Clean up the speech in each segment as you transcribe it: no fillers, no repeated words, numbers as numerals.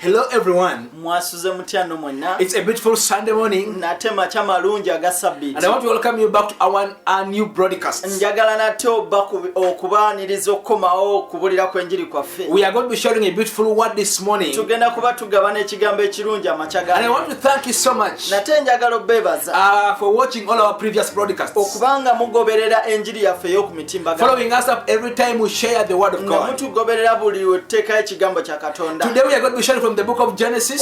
Hello everyone. It's a beautiful Sunday morning. And I want to welcome you back to our new broadcast. We are going to be sharing a beautiful word this morning. And I want to thank you so much for watching all our previous broadcasts. Following us up every time we share the word of God. Today we are going to be sharing from the book of Genesis,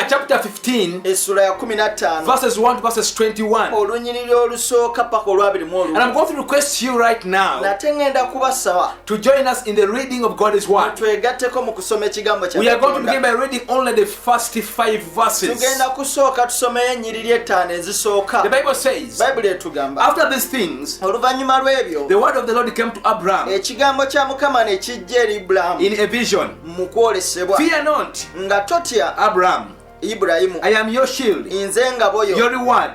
chapter 15, verses 1 to verses 21. And I'm going to request you right now to join us in the reading of God's word. We are going to begin by reading only the first 5 verses. The Bible says, after these things, the word of the Lord came to Abraham in a vision. Fear not, Abraham. I am your shield. Your reward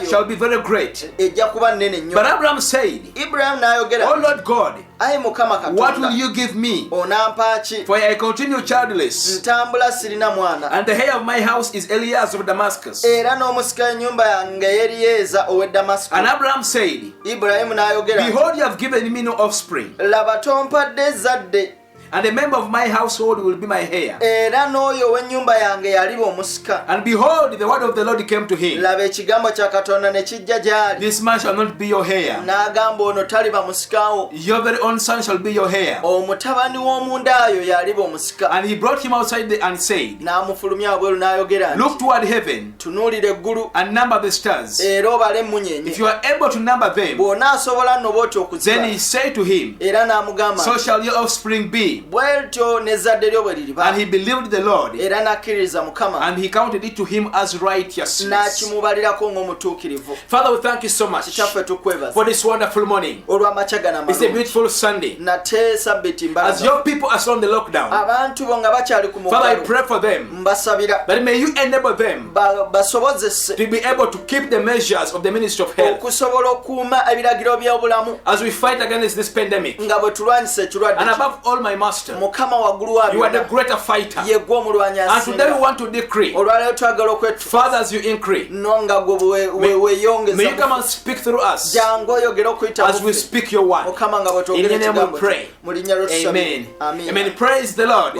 shall be very great. But Abraham said, Oh Lord God, what will you give me? For I continue childless, and the heir of my house is Eliezer of Damascus. And Abraham said, Behold, you have given me no offspring, and a member of my household will be my heir. And behold, the word of the Lord came to him. This man shall not be your heir. Your very own son shall be your heir. And he brought him outside and said, Look toward heaven and number the stars. If you are able to number them, then he said to him, So shall your offspring be. And he believed the Lord, and he counted it to him as righteousness. Father, we thank you so much for this wonderful morning. It's a beautiful Sunday. As your people are still on the lockdown, Father, I pray for them that may you enable them to be able to keep the measures of the Ministry of Health as we fight against this pandemic. And above all, my Master, you are the greater fighter. And today we want to decree, Father, as you increase, may you come and speak through us as we speak your word. In your name we pray. Amen. Amen. Praise the Lord.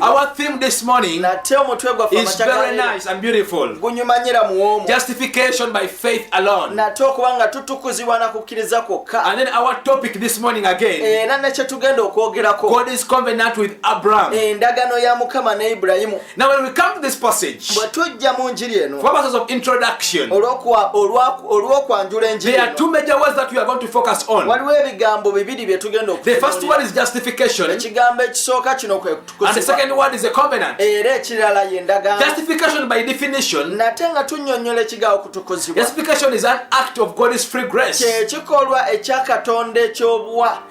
Our theme this morning is very nice and beautiful. Justification by faith alone. And then our topic this morning again, God is covenant with Abraham. Now when we come to this passage, for purposes of introduction, there are 2 major words that we are going to focus on. The first one is justification, and the second one is a covenant. Justification by definition, justification is an act of God's free grace,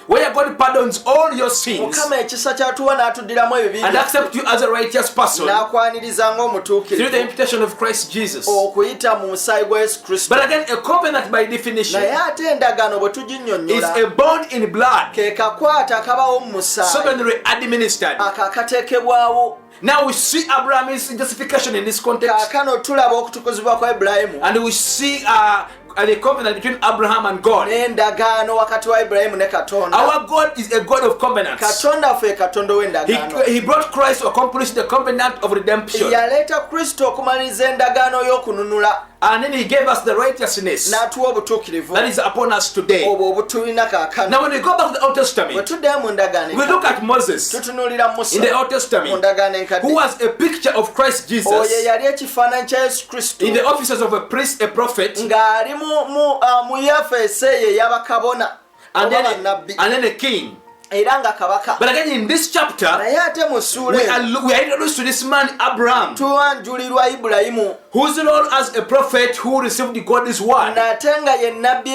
where God pardons all your sins and accept you as a righteous person through the imputation of Christ Jesus. But again, a covenant by definition is a bond in blood, sovereignly administered. Now we see Abraham's justification in this context, and we see the covenant between Abraham and God. Our God is a God of covenants. He brought Christ to accomplish the covenant of redemption. And then he gave us the righteousness that is upon us today. Now when we go back to the Old Testament, we look at Moses in the Old Testament, who was a picture of Christ Jesus in the offices of a priest, a prophet, and then a king. But again, in this chapter, we are introduced to this man Abraham, who whose role as a prophet who received God's word, natenga ye nabbi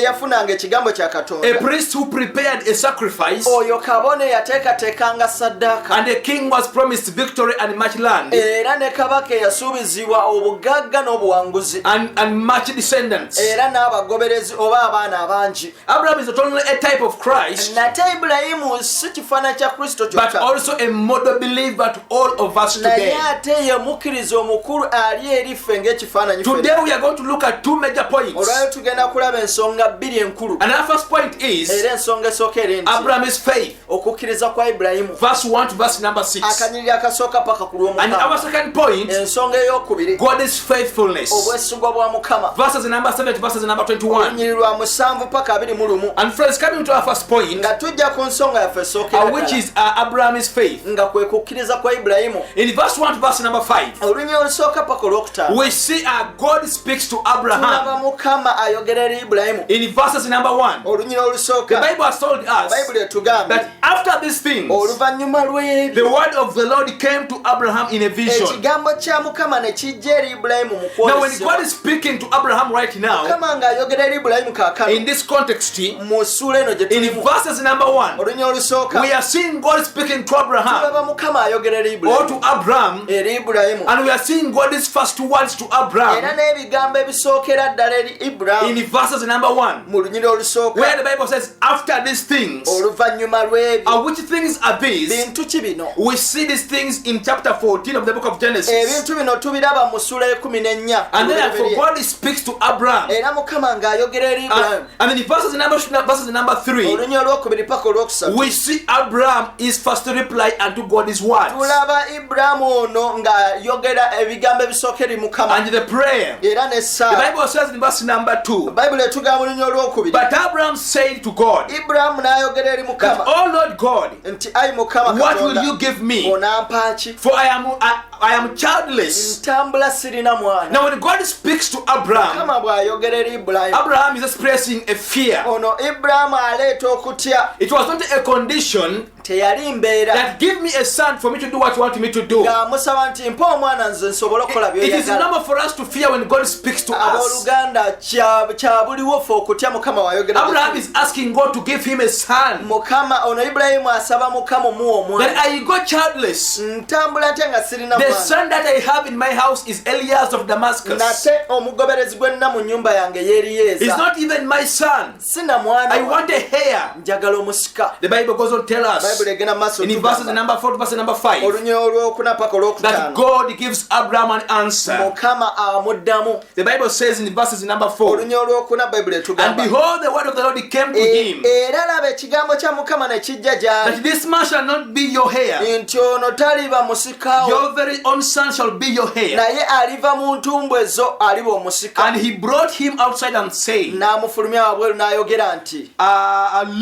yafunanga ekigambo kya Katonda, a priest who prepared a sacrifice, oyo kabone yateekateekanga saddaaka, and the king was promised victory and much land, era ne kabaka yasuubizibwa obugagga n'obuwanguzi, and much descendants. era n'abagoberezi oba abaana abangi. Abraham is not only a type of Christ, nate Ibulayimu si kifaananyi kya Kristo but kyokka, also a model believer to all of us today. naye ate ye mukkiriza omukulu ali eri ffe ng'ekifaananyi ffe. Today we are going to look at two major points. olwayo tugenda kulaba ensonga bbiri enkulu, And our first point is era ensonga esooka eri nti Abraham's faith, okukkiriza kwa Ibulayimu, verse 1 to verse number 6. akanyiriri akasooka paka ku And our lw'omukama. second point, ensonga ey'okubiri, God's faithfulness, obwesigwa bwa Mukama, verses number 7 to verses number 21. olunyiriri lwa 7 paka 21. And friends, coming to our first point, nga tujja ku nsonga yaffe esooka which is Abraham's faith. nga kwe kukkiriza kwa Ibulayimu. In verse 1 to verse number 5, olunyiriri olusooka paka olwokutaano, we see God speaks to tulaba Abraham. Mukama ayogera eri Ibulayimu. In verses number 1, olunyiriri the olusooka, Bible has told us bayibuli etugambye that after these things, oluvannyuma lw'ebyo the word of the Lord came to Abraham in a vision. ekigambo kya Mukama ne kijja eri Ibulayimu mu Now, when God kwolesebwa. is speaking to Abraham right now, Mukama ng'ayogera eri Ibulayimu kaakano in this context, mu ssuula eno gye in tulimu, verses number 1, olunyiriri olusooka, we are seeing God speaking to Abraham tulaba Mukama ayogera eri or to Ibulayimu, Abraham, eri Ibulayimu, and we are seeing God's first words to era Abraham n'ebigambo ebisookera ddala eri Ibulayimu in verses number 1, mu lunyiriri olusooka, where the Bible says, after these things, oluvannyuma lw'ebyo. which things are these? bintu ki bino? We see these things in chapter 14 of the book of Genesis. ebintu bino tubiraba mu ssuula y'e14, And then for God speaks to Abraham. era Mukama ng'ayogera eri Ibulayimu. And then in verses number 3, olunyiriri olwokubiri paka olwokusatu, we see Abraham is first to reply unto God's words. tulaba Ibulayimu ono ng'ayogera ebigambo ebisooka eri Mukama And the prayer. era The n'essaala. Bible says in verse number 2, bayibuli etugamba mu lunyiriri olwokubiri, but Abraham said to God, Ibulayimu n'ayogera eri that, Mukama oh Lord God, nti ayi Mukama what will Katonda, you give me? onampa ki? For I am childless. ntambula sirina mwana. Now when God speaks to Abraham, Mukama bw'ayogera eri Ibulayimu, Abraham is expressing a fear. ono Ibulayimu aleeta okutya, It was not a condition teyali mbeera that give me a son for me to do what you want me to do. ng'amusaba nti mpa omwana nze nsobole okukola It is by'oyagala. normal for us to fear when God speaks to us. abooluganda kya buliwo ffe okutya Mukama wayogera. Abraham is asking God to give him a son. Mukama ono Ibulayimu asaba Mukama omuwa That omwana. I go childless. ntambula ntya nga sirina The mwana. son that I have in my house is Elias of Damascus. nate omugoberezi gwe nna mu nnyumba yange He's yeeriyeeza. not even my son. sina mwana I want a hair. njagala omusika. The Bible goes on to tell us bayibuli egenda maaso in verses number 4 to verse number 5 olunyiriri olwokuna paka that olwokutaano, God gives Abraham an answer. Mukama amuddamu. The Bible says in verses number 4, olunyiriri olwokuna bayibuli and etugamba, behold, the word of the Lord came to him, era laba ekigambo kya Mukama ne kijja gy'ali, that this man shall not be your heir, nti ono taliba musika wo, your very own son shall be your heir. naye aliva mu ntumbwe zo aliba omusika. And he brought him outside and said, n'amufulumya wabweru n'ayogera nti,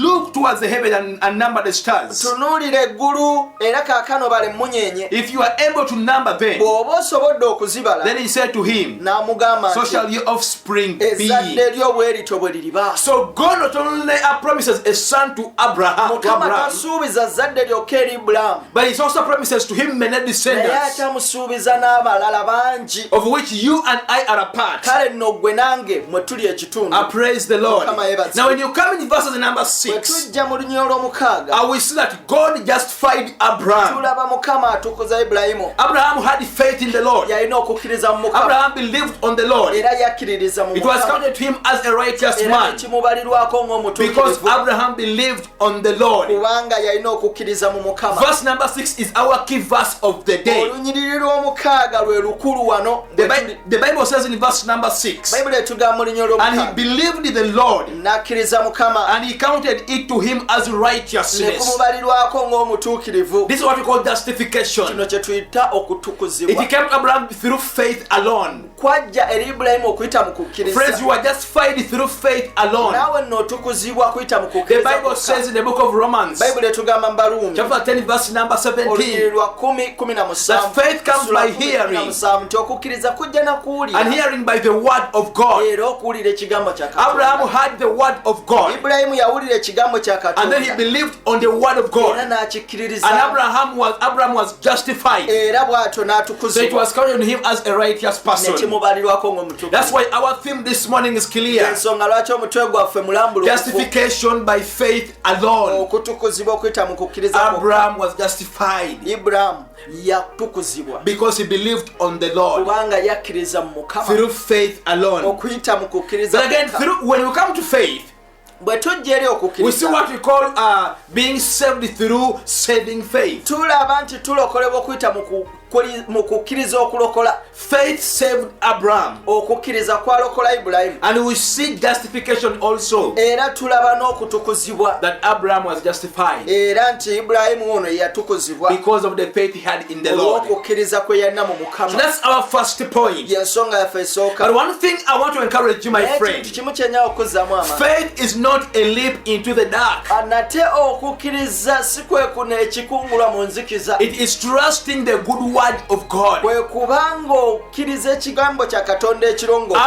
look towards the heaven and number the stars. tunuulira eggulu era kaakano bale emmunyeenye, If you are able to number them, bw'oba osobodde okuzibala. then he said to him, n'amugamba so nti, shall your offspring be. ezzadde lyo bwe lityo bwe liriba. So God not only promises a son to Abraham, Mukama tasuubiza zadde lyokka eri Ibulayimu, but he also promises to him many naye descendants, ate amusuubiza n'abalala bangi. of which you and I are a part. kale nno gwe nange mwe tuli ekitundu. Praise the Lord. Mukama yeebazibwe. Now when you come in verses number bwe 6, tujja mu lunyiriri olw'omukaaga, we see that God justified Abraham. tulaba Mukama atukuza Ibulayimu. Abraham had faith in the Lord. yalina okukkiriza mu Mukama, Abraham believed on the Lord. era yakkiririza mu It was Mukama, counted to him as a righteous era man nekimubalirwako because ng'omutuukirivu, Abraham believed on the Lord. kubanga yalina okukkiriza mu Mukama. Verse number 6 is our key verse of the day. olunyiriri lw'omukaaga lwe lukulu wano. The Bible says in verse number 6, bayibuli etugamba mu lunyiriri and he lw'omukaaga, believed the Lord, n'akkiriza Mukama, and he counted it to him as ne righteousness. kumubalirwako ng'omutuukirivu. This is what we call justification. kino kye tuyita okutukuzibwa. It came to Abraham through faith alone. kwajja eri Ibulayimu okuyita mu kukkiriza. Friends, you are justified through faith alone. naawe nno otukuzibwa kuyita mu The kukkiriza Bible kwokka. says in the book of Romans, bayibuli etugamba mu Baruumi chapter 10, verse number olunyiriri 17, lwa 10:17, faith comes by hearing, and hearing by the word of God. Abraham heard the word of God, and then he believed on the word of God, and Abraham was justified. So it was counted on him as a righteous person. That's why our theme this morning is clear: justification by faith alone. Abraham was justified because he believed on the Lord through faith alone. But again, when we come to faith, we see what we call being saved through saving faith. Faith saved Abraham, and we see justification also, that Abraham was justified because of the faith he had in the Lord. So that's our first point. But one thing I want to encourage you, my friend: faith is not a leap into the dark. It is trusting the good word of God.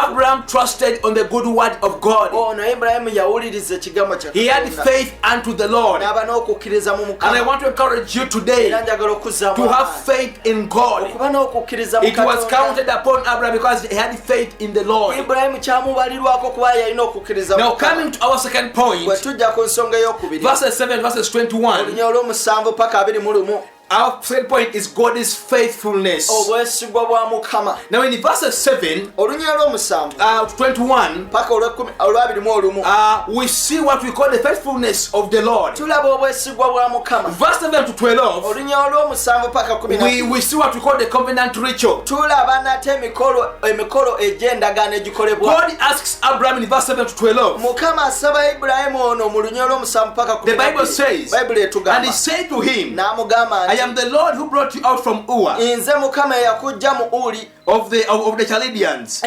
Abraham trusted on the good word of God. He had faith unto the Lord. And I want to encourage you today to have faith in God. It was counted upon Abraham because he had faith in the Lord. Now coming to our second point, verses 7, verses 21. Our third point is God's faithfulness. Now in verses 7 21, we see what we call the faithfulness of the Lord. Verse 7 to 12, we see what we call the covenant ritual. God asks Abraham in verse 7 to 12. The Bible says, and he said to him, I am the Lord who brought you out from Ur of the Chaldeans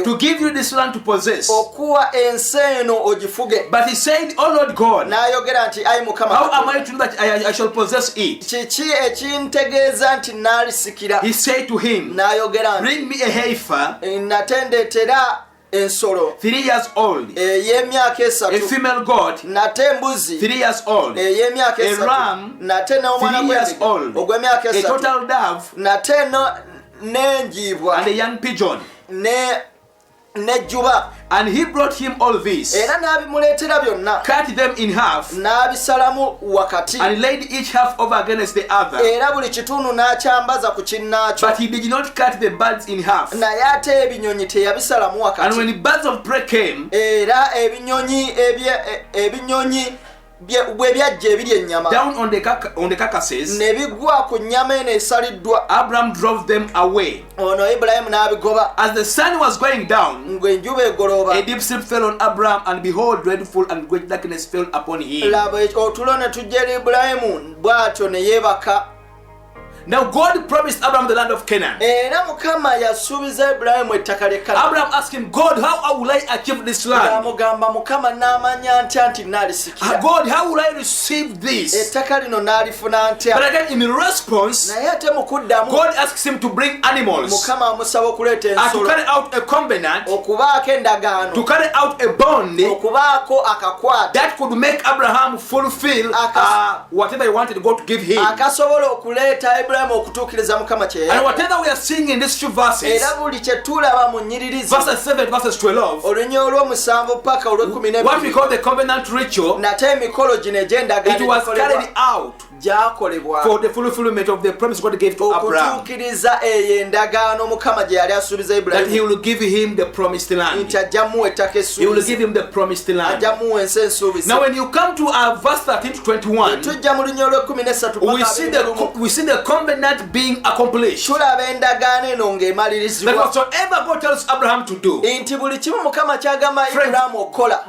to give you this land to possess. But he said, Oh Lord God, how am I to know that I shall possess it? He said to him, bring me a heifer 3 years old, a female goat 3 years old, a ram 3 years old, a turtle dove, and a young pigeon. And he brought him all this, cut them in half, and laid each half over against the other. But he did not cut the birds in half. And when the birds of prey came, down on the carcasses, Abraham drove them away. As the sun was going down, a deep sleep fell on Abraham, and behold, dreadful and great darkness fell upon him. Now God promised Abraham the land of Canaan. Abraham asked him, God, how will I achieve this land? God, how will I receive this? But again, in response, God asks him to bring animals, to carry out a covenant, to carry out a bond that could make Abraham fulfill whatever he wanted God to give him. And whatever we are seeing in these few verses, verses 7, verses 12, what we call the covenant ritual, it was carried out for the fulfillment of the promise God gave to Abraham, that he will give him the promised land. He will give him the promised land. Now when you come to verse 13 to 21, we see the covenant being accomplished. That whatsoever God tells Abraham to do, friends,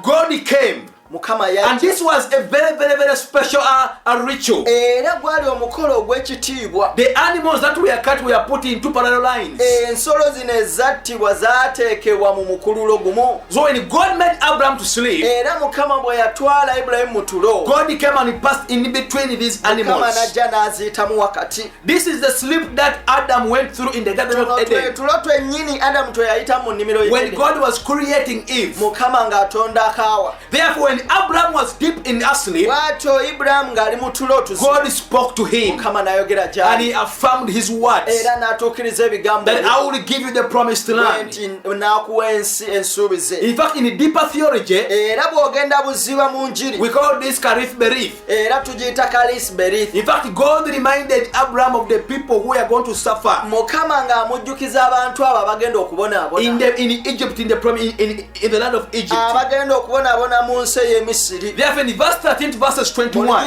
God came mukama yajja. And this was a very special a ritual. Era gwali omukolo ogw'ekitiibwa. The animals that were cut were put in two parallel lines. Ensolo zino ezattibwa zaateekebwa mu mukululo gumu. So when God made Abraham to sleep, era mukama bwe yatwala Ibulayimu mu tulo, God came and he passed in between these animals. Mukama n'ajja n'aziyitamu wakati. This is the sleep that Adam went through in the Garden of Eden. Tulo twennyini Adamu twe yayitamu mu nnimiro y'Eden. When God was creating Eve. Mukama ng'atonda akaawa. Therefore when Abraham was deep in asleep, bw'atyo Ibulayimu ng'ali mu tulo tuzi, God spoke to him. Mukama n'ayogera gy'ali. And he affirmed his words. Era n'atuukiriza ebigambo that I will give you the promised land. N'akuwa ensi ensuubize. In fact, in a deeper theology, era bw'ogenda buziba mu njiri, we call this Karith Berith. Era tugiyita Karith Berith. In fact, God reminded Abraham of the people who are going to suffer. Mukama ng'amujjukiza abantu abo abagenda okubonaabona. In Egypt, in the land of Egypt. Abagenda okubonaabona mu nsi y'e Misiri. Therefore, in verse 13 to verses 21,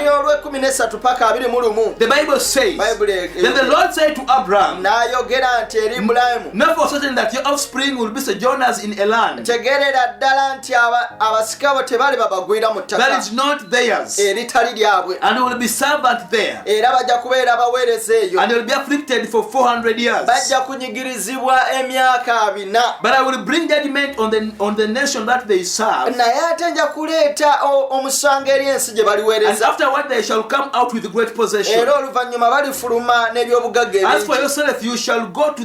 the Bible says, then the Lord said to Abraham, n'ayogera nti eri Ibulayimu, know for certain that your offspring will be sojourners in a land tegerera ddala nti abasika bo tebaliba bagwira mu ttaka that is not theirs, eritali lyabwe, and will be servant there, era bajja kubeera abaweereza eyo, and will be afflicted for 400 years. bajja kunyigirizibwa emyaka 400. But I will bring judgment on the nation that they serve, naye ate nja kuleeta omusango eri ensi gye and baliweereza, afterward they shall come out with great possession. era oluvannyuma balifuluma n'ebyobugagga As for ebingi. yourself, you shall go to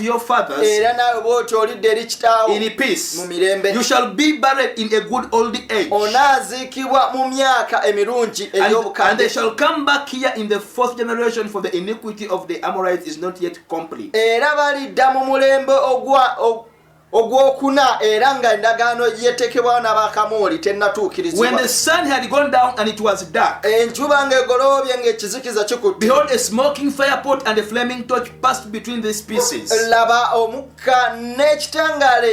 your fathers Era naawe bw'oti olidde eri kitaawo in peace. mu mirembe. You shall be buried in a good old age, onaaziikibwa mu myaka emirungi and they ey'obukadde. shall come back here in the 4th generation, for the iniquity of the Amorites is not yet complete. Era balidda mu mulembe ogwokuna, era nga endagaano yetekebwawo n'Abakamooli tennatuukirizibwa. When the sun had gone down and it was dark, enjuba ng'egoloobye ng'ekizikiza kikutte, behold, a smoking fire pot and a flaming torch passed between these pieces. laba omukka n'ekitangaala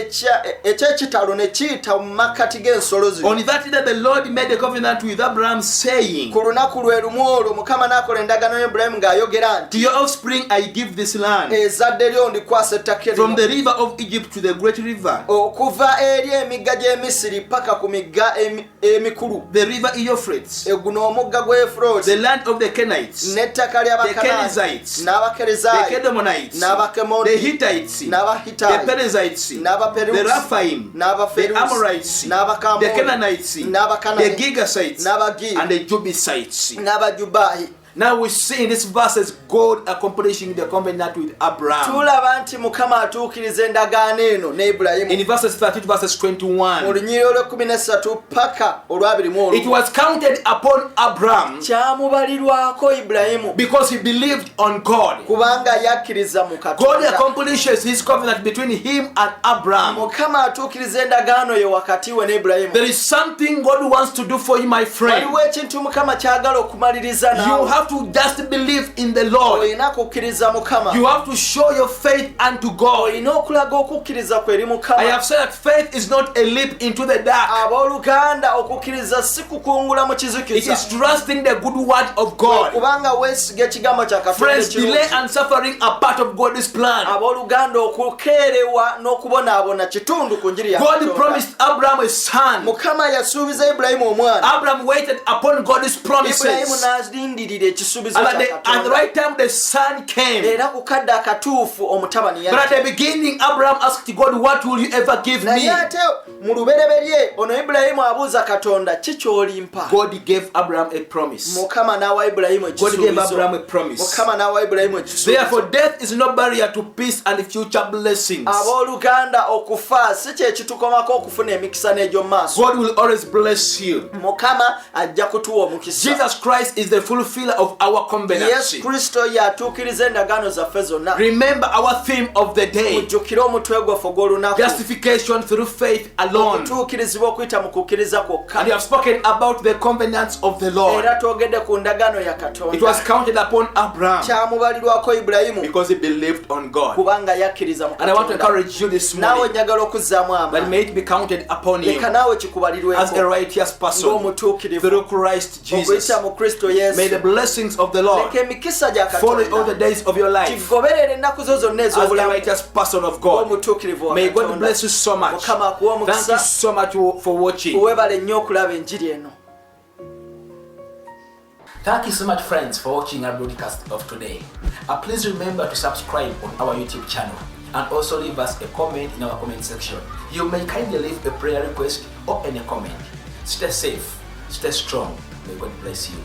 eky'ekitalo ne kiyita mu makkati g'ensolo zino. On that day the Lord made a covenant with Abraham, saying, ku lunaku lwe lumu olwo Mukama n'akola endagaano ne Ibulayimu ng'ayogera to nti, your offspring I give this land, ezadde lyo ndikwasa ettaka from lino, the river of Egypt to the great river, okuva eri emigga gy'e Misiri paka ku migga emikulu, the river Euphrates, guno omugga gwa Efuroti, the land of the Canaanites, n'ettaka the ly'Abakanaani, Kenizzites, the n'Abakerezaayi, Kedemonites, the n'Abakemoni, Hittites, the n'Abahitayi, Perizzites, the n'Abaperusi, Rephaim, the n'Abaferusi, Amorites, the n'Abakamooni, Canaanites, the n'Abakanani, Gigazites, n'Abagiri, and the Jebusites. n'Abajubaayi. Now we see in these verses God accomplishing the covenant with Abraham. tulaba nti Mukama atuukiriza endagaano eno ne Ibulayimu. In verses 30 to verses 21, mu lunyiriro olw'13 paka olw'21, it was counted upon Abraham kyamubalirwako Ibulayimu because he believed on God. kubanga yakkiriza mu God Katonda. accomplishes his covenant between him and Abraham. Mukama atuukiriza endagaano yo wakati we ne Ibulayimu. There is something God wants to do for you, my friend. waliwo ekintu Mukama kyagala okumaliriza You naawe. have to just believe in the Lord. olina kukkiriza Mukama. You have to show your faith unto God. olina okulaga okukkiriza kwe eri I Mukama. have said that faith is not a leap into the dark. abooluganda okukkiriza si kukungula mu It kizikiza, is trusting the good word of God. kubanga weesiga ekigambo kya Katonda Friends, delay ekirungi. and suffering are part of God's plan. abooluganda okukeerewa n'okubonaabona kitundu ku njiri ya God Katonda. promised Abraham a son. Mukama yasuubiza Ibulayimu omwana. Abraham waited upon God's Ibulayimu promises. n'alindirira ekisuubizo And kya at the Katonda. right time, the son came. era ku kadde akatuufu omutabani But at yajja. the beginning, Abraham asked God, what will you ever give me? naye ate mu lubereberye ono Ibulayimu abuuza Katonda ki ky'olimpa. God gave Abraham a promise. Mukama n'awa Ibulayimu God gave ekisuubizo. Abraham a promise. Mukama n'awa Ibulayimu ekisuubizo. Therefore, death is no barrier to peace and future blessings. abooluganda okufa si kye kitukomako okufuna emikisa n'egy'omu maaso. God will always bless you. Mukama ajja kutuwa omukisa. Jesus Christ is the fulfiller of our covenant. Yesu Kristo y'atuukiriza endagaano zaffe zonna. Remember our theme of the day: mujjukire omutwe gwaffe ogw'olunaku. justification through faith alone. okutuukirizibwa okuyita mu kukkiriza kwokka. And we have spoken about the covenants of the Lord. era twogedde ku ndagaano ya Katonda. It was counted upon Abraham kyamubalirwako Ibulayimu because he believed on God. kubanga yakkiriza mu And I want to Katonda. encourage you this naawe morning njagala okuzzaamu that amaanyi. may it be counted upon you leka naawe as a kikubalirweko righteous person ng'omutuukirivu through Christ Jesus. okuyita mu Kristo Yesu. May the blessings of the Lord leka emikisa gya follow you all the Katonda days of your life kigoberere ennaku zo zonna as a ez'obulamu righteous person of God. ng'omutuukirivu wa May God Katonda. bless you so much. Mukama akuwe omukisa Thank you so much for watching. Webale nnyo okulaba enjiri eno. Thank you so much, friends, for watching our broadcast of today. Please remember to subscribe on our YouTube channel and also leave us a comment in our comment section. You may kindly leave a prayer request or any comment. Stay safe, stay strong. May God bless you.